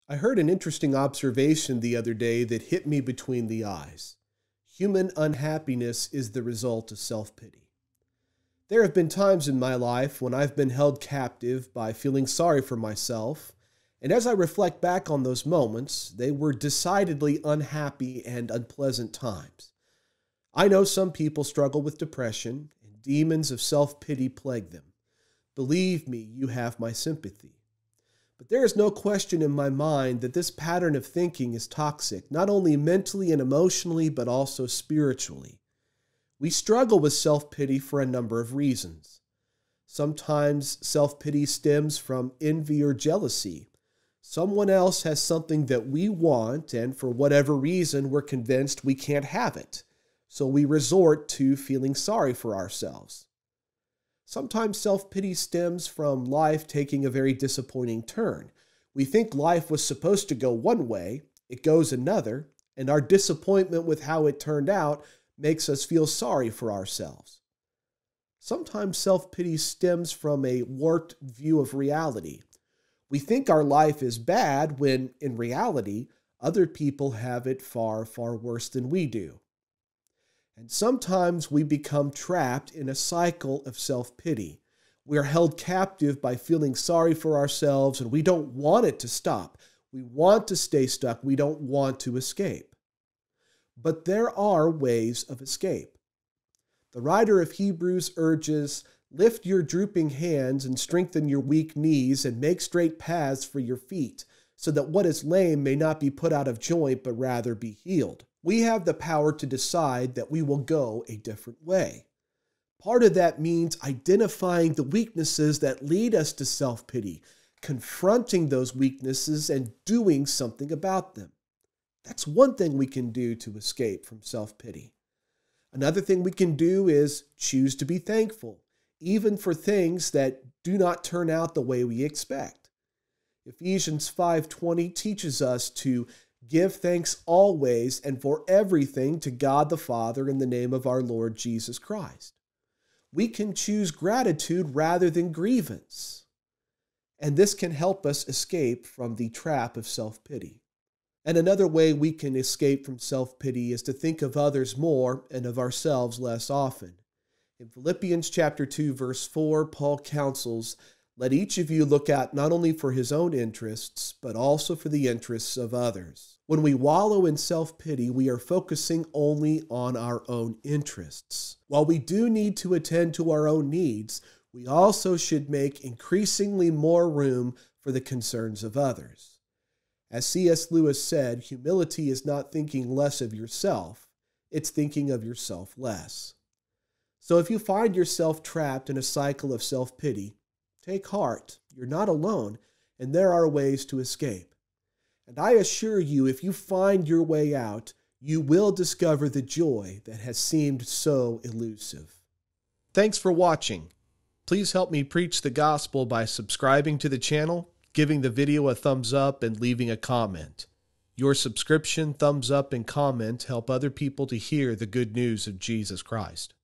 I heard an interesting observation the other day that hit me between the eyes. Human unhappiness is the result of self-pity. There have been times in my life when I've been held captive by feeling sorry for myself, and as I reflect back on those moments, they were decidedly unhappy and unpleasant times. I know some people struggle with depression, and demons of self-pity plague them. Believe me, you have my sympathy. But there is no question in my mind that this pattern of thinking is toxic, not only mentally and emotionally, but also spiritually. We struggle with self-pity for a number of reasons. Sometimes self-pity stems from envy or jealousy. Someone else has something that we want, and for whatever reason, we're convinced we can't have it. So we resort to feeling sorry for ourselves. Sometimes self-pity stems from life taking a very disappointing turn. We think life was supposed to go one way, it goes another, and our disappointment with how it turned out makes us feel sorry for ourselves. Sometimes self-pity stems from a warped view of reality. We think our life is bad when, in reality, other people have it far, far worse than we do. And sometimes we become trapped in a cycle of self-pity. We are held captive by feeling sorry for ourselves, and we don't want it to stop. We want to stay stuck. We don't want to escape. But there are ways of escape. The writer of Hebrews urges, "Lift your drooping hands and strengthen your weak knees and make straight paths for your feet, so that what is lame may not be put out of joint, but rather be healed." We have the power to decide that we will go a different way. Part of that means identifying the weaknesses that lead us to self-pity, confronting those weaknesses, and doing something about them. That's one thing we can do to escape from self-pity. Another thing we can do is choose to be thankful, even for things that do not turn out the way we expect. Ephesians 5:20 teaches us to give thanks always and for everything to God the Father in the name of our Lord Jesus Christ. We can choose gratitude rather than grievance. And this can help us escape from the trap of self-pity. And another way we can escape from self-pity is to think of others more and of ourselves less often. In Philippians chapter 2, verse 4, Paul counsels, "Let each of you look out not only for his own interests, but also for the interests of others." When we wallow in self-pity, we are focusing only on our own interests. While we do need to attend to our own needs, we also should make increasingly more room for the concerns of others. As C.S. Lewis said, humility is not thinking less of yourself, it's thinking of yourself less. So if you find yourself trapped in a cycle of self-pity, take heart, you're not alone, and there are ways to escape. And I assure you, if you find your way out, you will discover the joy that has seemed so elusive. Thanks for watching. Please help me preach the gospel by subscribing to the channel, giving the video a thumbs up, and leaving a comment. Your subscription, thumbs up, and comment help other people to hear the good news of Jesus Christ.